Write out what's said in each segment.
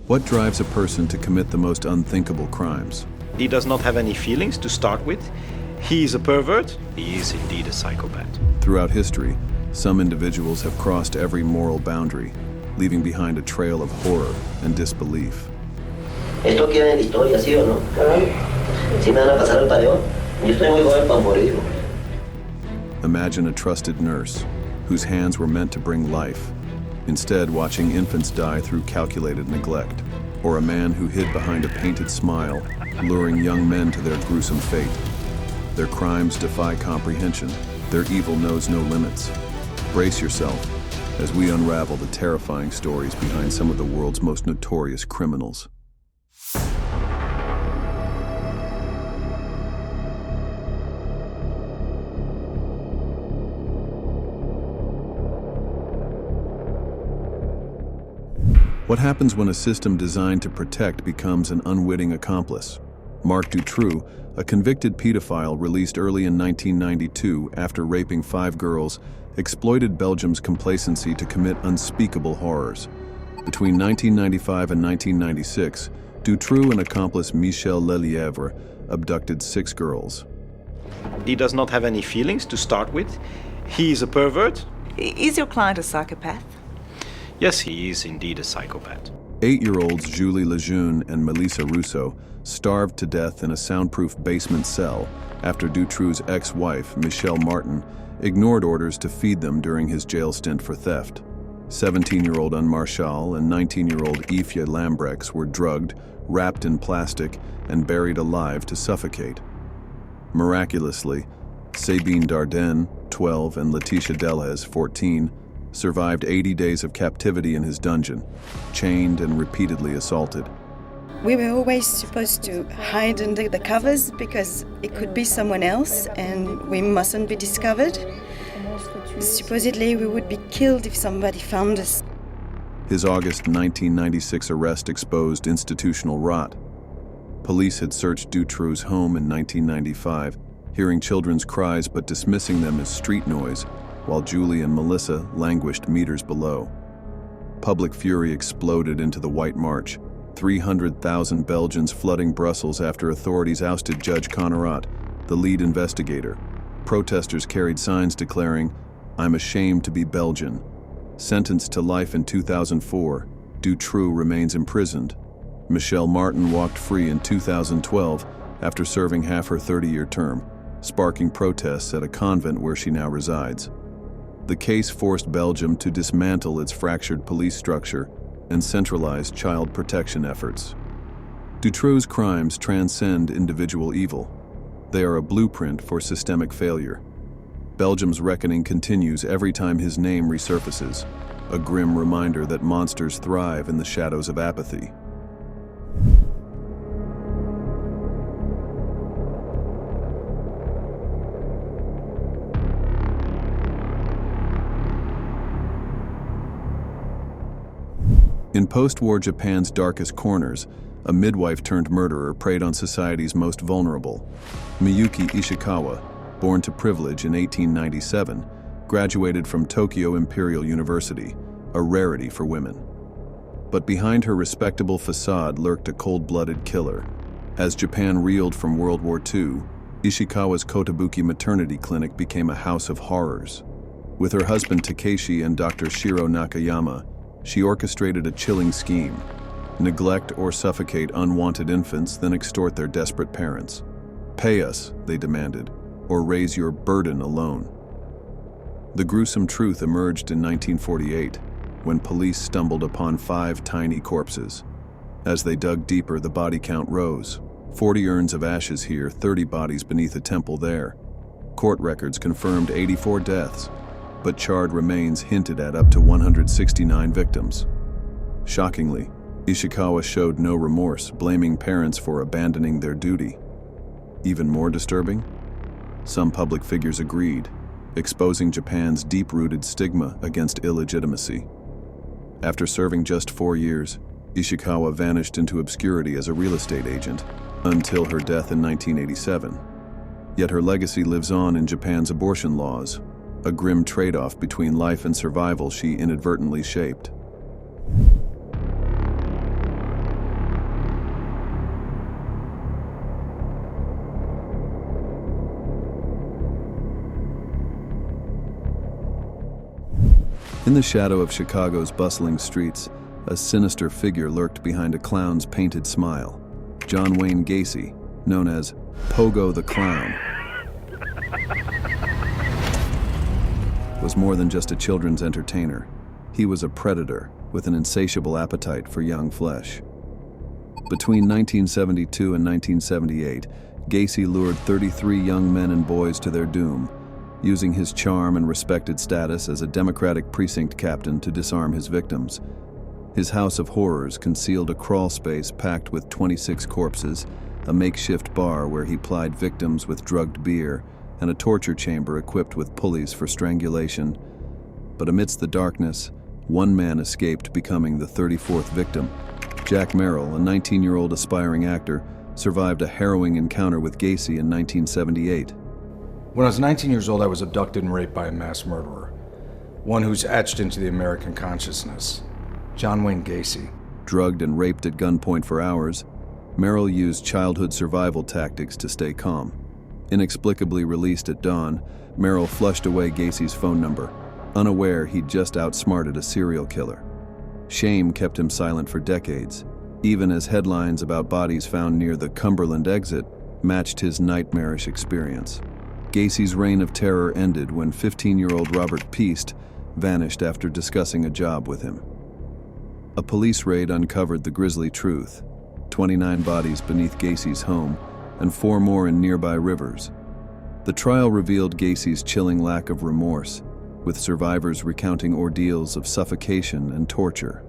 What drives a person to commit the most unthinkable crimes? He does not have any feelings to start with. He is a pervert. He is indeed a psychopath. Throughout history, some individuals have crossed every moral boundary, leaving behind a trail of horror and disbelief. Esto queda en la historia, ¿sí o no? Si me van a pasar el paleón, yo estoy muy joven para morir. Imagine a trusted nurse, whose hands were meant to bring life, instead watching infants die through calculated neglect, or a man who hid behind a painted smile, luring young men to their gruesome fate. Their crimes defy comprehension. Their evil knows no limits. Brace yourself as we unravel the terrifying stories behind some of the world's most notorious criminals. What happens when a system designed to protect becomes an unwitting accomplice? Marc Dutroux, a convicted pedophile released early in 1992 after raping 5 girls, exploited Belgium's complacency to commit unspeakable horrors. Between 1995 and 1996, Dutroux and accomplice Michel Lelièvre abducted 6 girls. He does not have any feelings to start with. He is a pervert. Is your client a psychopath? Yes, he is indeed a psychopath. 8-year-olds Julie Lejeune and Melissa Rousseau starved to death in a soundproof basement cell after Dutroux's ex-wife, Michelle Martin, ignored orders to feed them during his jail stint for theft. 17-year-old Anne Marchal and 19-year-old Yves Lambrex were drugged, wrapped in plastic, and buried alive to suffocate. Miraculously, Sabine Dardenne, 12, and Letitia Delhez, 14, survived 80 days of captivity in his dungeon, chained and repeatedly assaulted. We were always supposed to hide under the covers because it could be someone else and we mustn't be discovered. Supposedly we would be killed if somebody found us. His August 1996 arrest exposed institutional rot. Police had searched Dutroux's home in 1995, hearing children's cries but dismissing them as street noise, while Julie and Melissa languished meters below. Public fury exploded into the White March, 300,000 Belgians flooding Brussels after authorities ousted Judge Connerat, the lead investigator. Protesters carried signs declaring, "I'm ashamed to be Belgian." Sentenced to life in 2004, Dutroux remains imprisoned. Michelle Martin walked free in 2012 after serving half her 30-year term, sparking protests at a convent where she now resides. The case forced Belgium to dismantle its fractured police structure and centralize child protection efforts. Dutroux's crimes transcend individual evil. They are a blueprint for systemic failure. Belgium's reckoning continues every time his name resurfaces, a grim reminder that monsters thrive in the shadows of apathy. In post-war Japan's darkest corners, a midwife-turned-murderer preyed on society's most vulnerable. Miyuki Ishikawa, born to privilege in 1897, graduated from Tokyo Imperial University, a rarity for women. But behind her respectable facade lurked a cold-blooded killer. As Japan reeled from World War II, Ishikawa's Kotobuki maternity clinic became a house of horrors. With her husband Takeshi and Dr. Shiro Nakayama, she orchestrated a chilling scheme: neglect or suffocate unwanted infants, then extort their desperate parents. "Pay us," they demanded, "or raise your burden alone." The gruesome truth emerged in 1948, when police stumbled upon 5 tiny corpses. As they dug deeper, the body count rose. 40 urns of ashes here, 30 bodies beneath a temple there. Court records confirmed 84 deaths, but charred remains hinted at up to 169 victims. Shockingly, Ishikawa showed no remorse, blaming parents for abandoning their duty. Even more disturbing? Some public figures agreed, exposing Japan's deep-rooted stigma against illegitimacy. After serving just 4 years, Ishikawa vanished into obscurity as a real estate agent, until her death in 1987. Yet her legacy lives on in Japan's abortion laws, a grim trade-off between life and survival she inadvertently shaped. In the shadow of Chicago's bustling streets, a sinister figure lurked behind a clown's painted smile. John Wayne Gacy, known as Pogo the Clown, was more than just a children's entertainer. He was a predator with an insatiable appetite for young flesh. Between 1972 and 1978, Gacy lured 33 young men and boys to their doom, using his charm and respected status as a Democratic precinct captain to disarm his victims. His house of horrors concealed a crawl space packed with 26 corpses, a makeshift bar where he plied victims with drugged beer, and a torture chamber equipped with pulleys for strangulation. But amidst the darkness, one man escaped, becoming the 34th victim. Jack Merrill, a 19-year-old aspiring actor, survived a harrowing encounter with Gacy in 1978. When I was 19 years old, I was abducted and raped by a mass murderer, one who's etched into the American consciousness, John Wayne Gacy. Drugged and raped at gunpoint for hours, Merrill used childhood survival tactics to stay calm. Inexplicably released at dawn, Merrill flushed away Gacy's phone number, unaware he'd just outsmarted a serial killer. Shame kept him silent for decades, even as headlines about bodies found near the Cumberland exit matched his nightmarish experience. Gacy's reign of terror ended when 15-year-old Robert Peast vanished after discussing a job with him. A police raid uncovered the grisly truth: 29 bodies beneath Gacy's home and 4 more in nearby rivers. The trial revealed Gacy's chilling lack of remorse, with survivors recounting ordeals of suffocation and torture.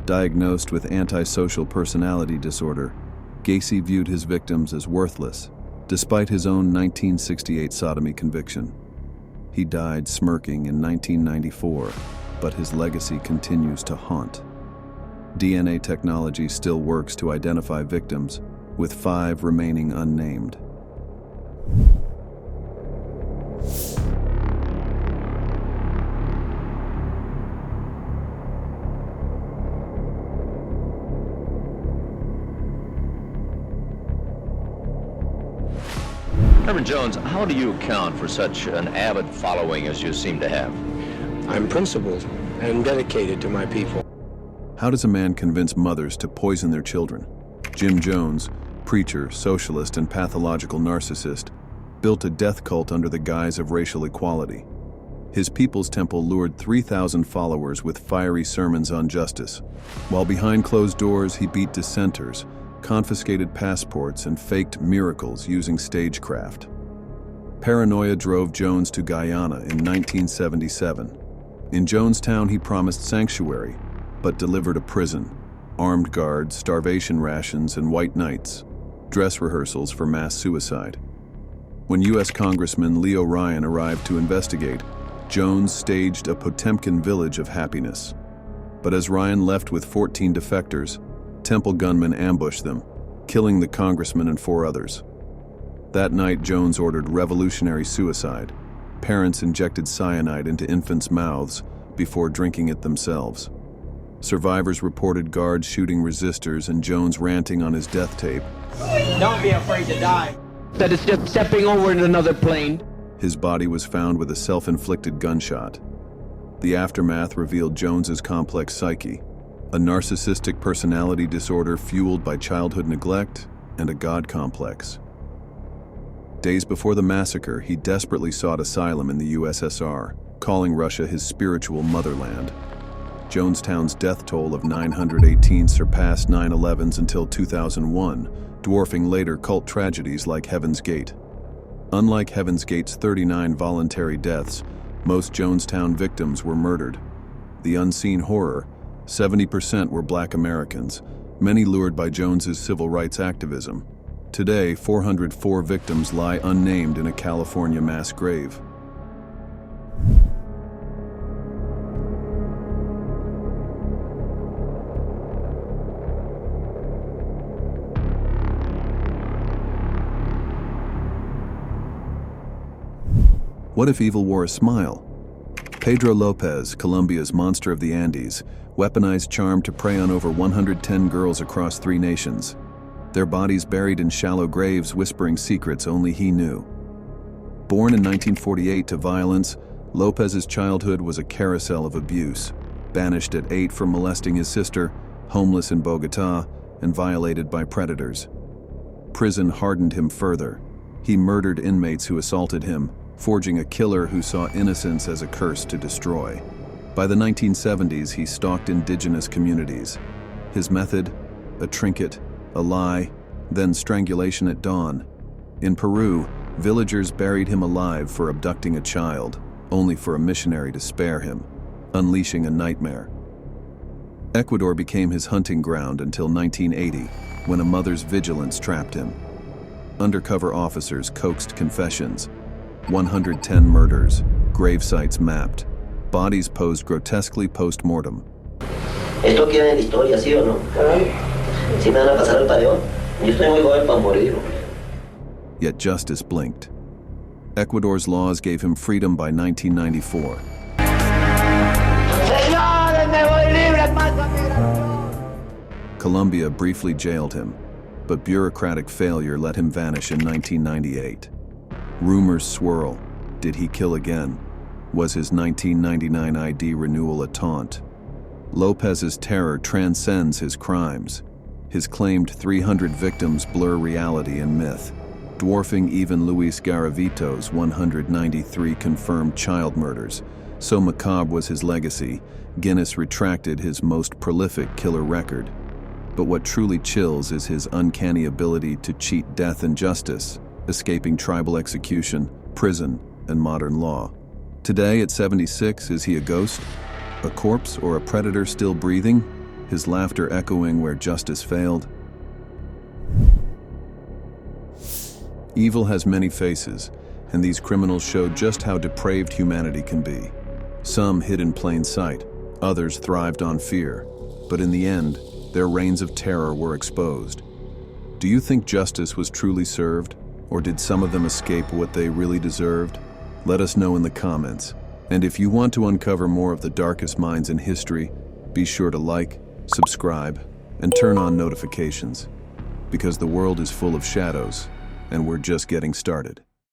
Diagnosed with antisocial personality disorder, Gacy viewed his victims as worthless, despite his own 1968 sodomy conviction. He died smirking in 1994, but his legacy continues to haunt. DNA technology still works to identify victims, with 5 remaining unnamed. Reverend Jones, how do you account for such an avid following as you seem to have? I'm principled and dedicated to my people. How does a man convince mothers to poison their children? Jim Jones, preacher, socialist, and pathological narcissist, built a death cult under the guise of racial equality. His People's Temple lured 3,000 followers with fiery sermons on justice, while behind closed doors he beat dissenters, confiscated passports, and faked miracles using stagecraft. Paranoia drove Jones to Guyana in 1977. In Jonestown, he promised sanctuary, but delivered a prison, armed guards, starvation rations, and white knights, dress rehearsals for mass suicide. When U.S. Congressman Leo Ryan arrived to investigate, Jones staged a Potemkin village of happiness. But as Ryan left with 14 defectors, Temple gunmen ambushed them, killing the congressman and 4 others. That night, Jones ordered revolutionary suicide. Parents injected cyanide into infants' mouths before drinking it themselves. Survivors reported guards shooting resistors and Jones ranting on his death tape. Don't be afraid to die. That is just stepping over in another plane. His body was found with a self-inflicted gunshot. The aftermath revealed Jones's complex psyche, a narcissistic personality disorder fueled by childhood neglect and a God complex. Days before the massacre, he desperately sought asylum in the USSR, calling Russia his spiritual motherland. Jonestown's death toll of 918 surpassed 9/11's until 2001, dwarfing later cult tragedies like Heaven's Gate. Unlike Heaven's Gate's 39 voluntary deaths, most Jonestown victims were murdered. The unseen horror: 70% were Black Americans, many lured by Jones's civil rights activism. Today, 404 victims lie unnamed in a California mass grave. What if evil wore a smile? Pedro Lopez, Colombia's monster of the Andes, weaponized charm to prey on over 110 girls across 3 nations. Their bodies buried in shallow graves whispering secrets only he knew. Born in 1948 to violence, Lopez's childhood was a carousel of abuse. Banished at 8 for molesting his sister, homeless in Bogota, and violated by predators. Prison hardened him further. He murdered inmates who assaulted him, forging a killer who saw innocence as a curse to destroy. By the 1970s, he stalked indigenous communities. His method? A trinket, a lie, then strangulation at dawn. In Peru, villagers buried him alive for abducting a child, only for a missionary to spare him, unleashing a nightmare. Ecuador became his hunting ground until 1980, when a mother's vigilance trapped him. Undercover officers coaxed confessions. 110 murders, grave sites mapped, bodies posed grotesquely post-mortem. Esto queda en la historia, ¿sí o no? Si me van a pasar el pareón, yo estoy muy joven para morir. Yet justice blinked. Ecuador's laws gave him freedom by 1994. Colombia briefly jailed him, but bureaucratic failure let him vanish in 1998. Rumors swirl. Did he kill again? Was his 1999 ID renewal a taunt? Lopez's terror transcends his crimes. His claimed 300 victims blur reality and myth, dwarfing even Luis Garavito's 193 confirmed child murders. So macabre was his legacy, Guinness retracted his most prolific killer record. But what truly chills is his uncanny ability to cheat death and justice, escaping tribal execution, prison, and modern law. Today, at 76, is he a ghost? A corpse or a predator still breathing? His laughter echoing where justice failed? Evil has many faces, and these criminals show just how depraved humanity can be. Some hid in plain sight, others thrived on fear, but in the end, their reigns of terror were exposed. Do you think justice was truly served, or did some of them escape what they really deserved? Let us know in the comments. And if you want to uncover more of the darkest minds in history, be sure to like, subscribe, and turn on notifications, because the world is full of shadows, and we're just getting started.